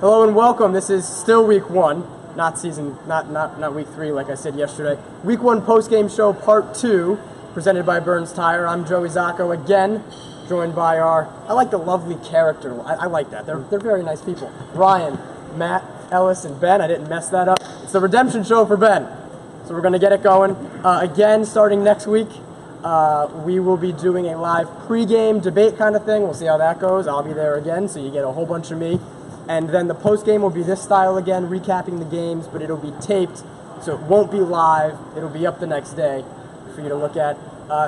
Hello and welcome. This is still week one, not week three like I said yesterday. Week one post-game show part 2, presented by Burns Tire. I'm Joey Zacco again, joined by I like the lovely character. I like that. They're very nice people. Ryan, Matt, Ellis, and Ben. I didn't mess that up. It's the redemption show for Ben. So we're going to get it going. Again, starting next week, we will be doing a live pregame debate kind of thing. We'll see how that goes. I'll be there again, so you get a whole bunch of me. And then the postgame will be this style again, recapping the games, but it'll be taped, so it won't be live. It'll be up the next day for you to look at.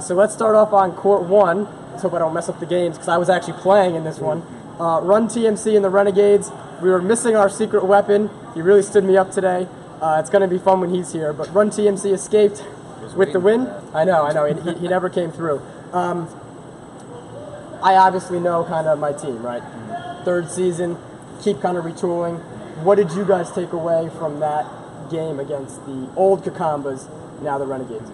So let's start off on court 1. Let's hope I don't mess up the games, because I was actually playing in this one. Run TMC and the Renegades. We were missing our secret weapon. He really stood me up today. It's going to be fun when he's here. But Run TMC escaped with the win. I know. He never came through. I obviously know kind of my team, right? Third season. Keep kind of retooling. What did you guys take away from that game against the old Kakambas, now the Renegades?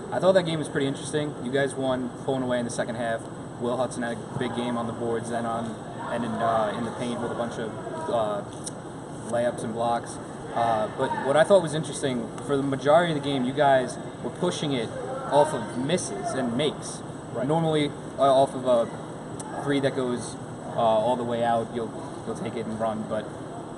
I thought that game was pretty interesting. You guys won, pulling away in the second half. Will Hudson had a big game on the boards and in the paint with a bunch of layups and blocks. But what I thought was interesting, for the majority of the game, you guys were pushing it off of misses and makes. Right. Normally, off of a three that goes all the way out, you'll take it and run, but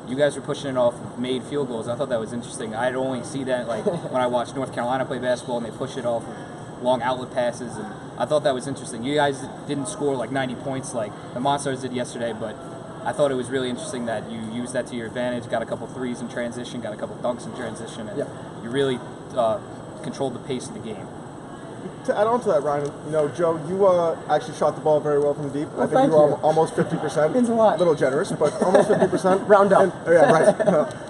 you guys were pushing it off made field goals. I thought that was interesting. I'd only see that like when I watched North Carolina play basketball and they push it off of long outlet passes, and I thought that was interesting. You guys didn't score like 90 points like the Monsters did yesterday, but I thought it was really interesting that you used that to your advantage, got a couple threes in transition, got a couple dunks in transition, and you really controlled the pace of the game. To add on to that, Ryan, Joe, you actually shot the ball very well from deep. Well, I think you were almost 50%. Means a lot. A little generous, but almost 50%. Round up. Yeah, right.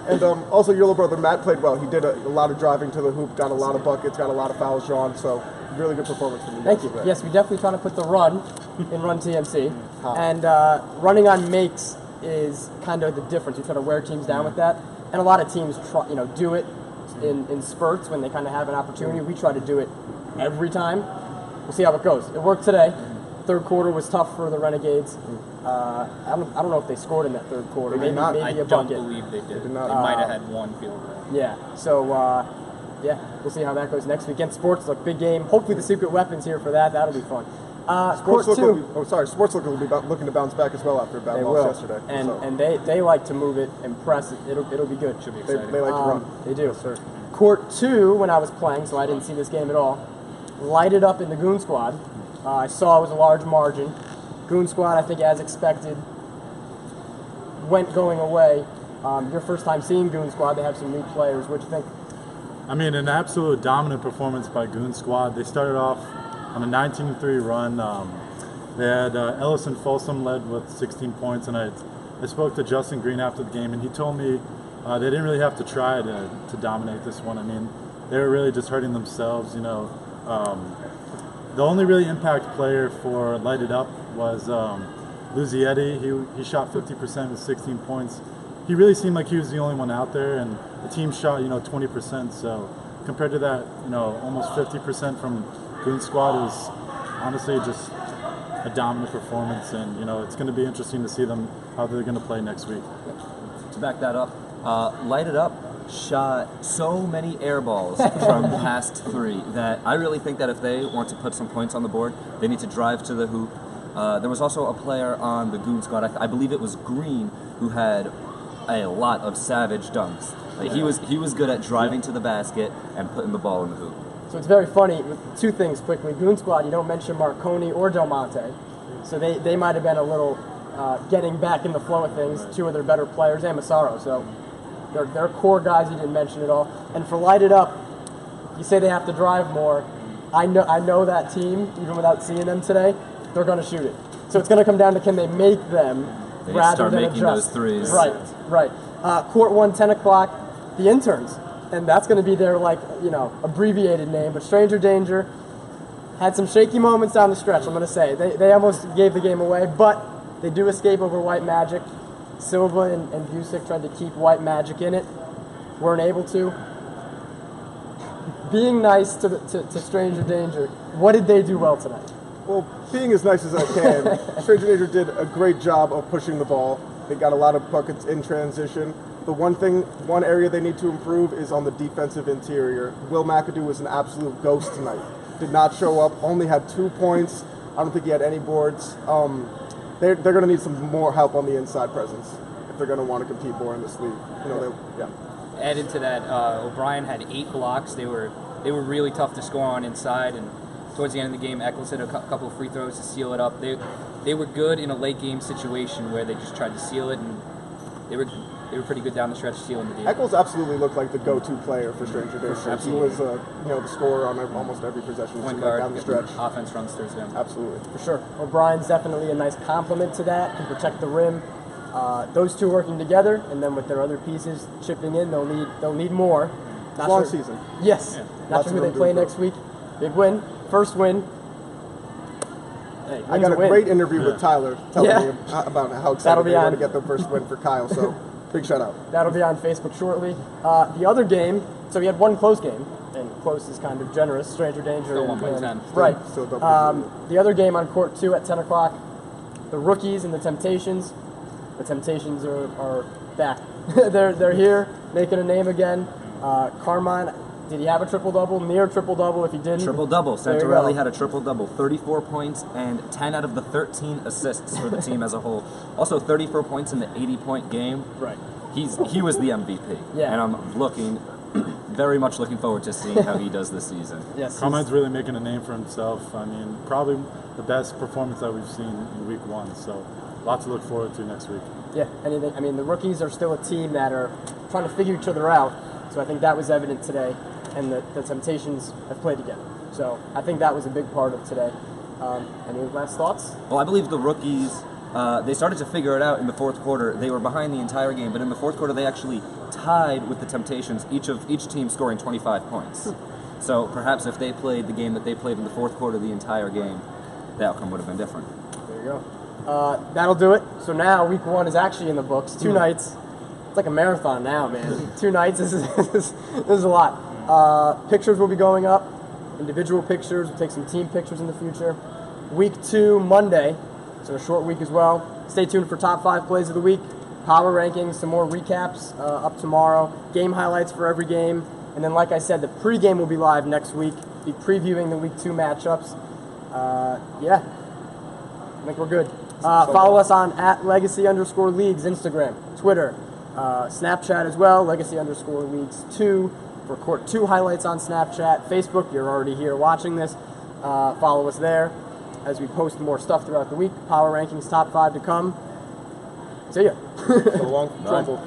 And also, your little brother Matt played well. He did a lot of driving to the hoop, got a lot of buckets, got a lot of fouls drawn. So, really good performance from you. Thank you. Yes, we definitely trying to put the run in Run TMC, and running on makes is kind of the difference. We try to wear teams down with that, and a lot of teams do it in spurts when they kind of have an opportunity. We try to do it every time. We'll see how it goes. It worked today. Third quarter was tough for the Renegades. I don't know if they scored in that third quarter. Maybe a bucket. I don't believe they did. They might have had one field goal. Yeah. So we'll see how that goes next weekend. Sportsbook, big game. Hopefully the secret weapon's here for that. That'll be fun. Sportsbook will be looking to bounce back as well after a bad loss yesterday. And they like to move it and press it. It'll be good. Should be exciting. They like to run. They do. Yes, sir. Court 2, when I was playing, so I didn't see this game at all, lighted up in the Goon Squad. I saw it was a large margin. Goon Squad, I think, as expected, went going away. Your first time seeing Goon Squad, they have some new players. What'd you think? I mean, an absolute dominant performance by Goon Squad. They started off on a 19-3 run. They had Ellison Folsom led with 16 points, and I spoke to Justin Green after the game, and he told me they didn't really have to try to dominate this one. I mean, they were really just hurting themselves, The only really impact player for Light It Up was Luzietti. He shot 50% with 16 points. He really seemed like he was the only one out there, and the team shot 20%. So compared to that, almost 50% from Goon Squad is honestly just a dominant performance, and it's going to be interesting to see them how they're going to play next week. To back that up, Light It Up shot so many air balls from past three that I really think that if they want to put some points on the board, they need to drive to the hoop. There was also a player on the Goon Squad, I believe it was Green, who had a lot of savage dunks. He was good at driving to the basket and putting the ball in the hoop. So it's very funny. Two things quickly. Goon Squad, you don't mention Marconi or Del Monte, so they might have been a little getting back in the flow of things. Two of their better players, and Massaro. So they're core guys you didn't mention at all. And for Light It Up, you say they have to drive more. I know that team, even without seeing them today, they're going to shoot it. So it's going to come down to can they make them rather than making adjust. Those threes. Right. Court 1, 10 o'clock, the interns. And that's going to be their, abbreviated name. But Stranger Danger had some shaky moments down the stretch, I'm going to say. They almost gave the game away, but they do escape over White Magic. Silva and Busick tried to keep White Magic in it. Weren't able to. Being nice to Stranger Danger, what did they do well tonight? Well, being as nice as I can, Stranger Danger did a great job of pushing the ball. They got a lot of buckets in transition. The one area they need to improve is on the defensive interior. Will McAdoo was an absolute ghost tonight. Did not show up, only had 2 points. I don't think he had any boards. They're going to need some more help on the inside presence if they're going to want to compete more in this league. Added to that, O'Brien had 8 blocks. They were really tough to score on inside, and towards the end of the game, Eccles hit a couple of free throws to seal it up. They were good in a late game situation where they just tried to seal it, and they were pretty good down the stretch sealing the game. Eccles absolutely looked like the go-to player for Stranger Days. He was the scorer on almost every possession Point guard, down the stretch. Offense runs through him. Absolutely. For sure. O'Brien's definitely a nice complement to that, can protect the rim. Those two working together, and then with their other pieces chipping in, they'll need more. Long season. Yes. Yeah. Not sure who they play next week. Big win. First win. Hey, I got a great interview with Tyler telling me about how excited they want to get the first win for Kyle. So big shout out. That'll be on Facebook shortly. The other game, so we had one close game, and close is kind of generous. Stranger danger. Still 1.10. Right. Still double. The other game on court 2 at 10 o'clock, the Rookies and the Temptations. The Temptations are back. they're here, making a name again. Carmine, did he have a triple-double? Near triple-double if he didn't. Triple-double. Santorelli had a triple-double. 34 points and 10 out of the 13 assists for the team as a whole. Also 34 points in the 80-point game. Right. He was the MVP. Yeah. And I'm very much looking forward to seeing how he does this season. Yes. Carmine's really making a name for himself. I mean, probably the best performance that we've seen in week 1. So, lots to look forward to next week. Yeah, anything. I mean, the Rookies are still a team that are trying to figure each other out. So I think that was evident today, and the Temptations have played together. So I think that was a big part of today. Any last thoughts? Well, I believe the Rookies, they started to figure it out in the fourth quarter. They were behind the entire game, but in the fourth quarter they actually tied with the Temptations, each team scoring 25 points. So perhaps if they played the game that they played in the fourth quarter the entire game, the outcome would have been different. There you go. That'll do it. So now week 1 is actually in the books. 2 nights. It's like a marathon now, man. 2 nights. This is a lot. Pictures will be going up. Individual pictures. We'll take some team pictures in the future. Week 2, Monday. So a short week as well. Stay tuned for top 5 plays of the week. Power rankings, some more recaps up tomorrow. Game highlights for every game. And then, like I said, the pregame will be live next week. Be previewing the week 2 matchups. Yeah. I think we're good. Follow us on @Legacy_Leagues, Instagram, Twitter, Snapchat as well, Legacy_Leagues 2 for Court 2 highlights on Snapchat. Facebook, you're already here watching this. Follow us there as we post more stuff throughout the week. Power rankings, top 5 to come. See ya. So long. Trouble.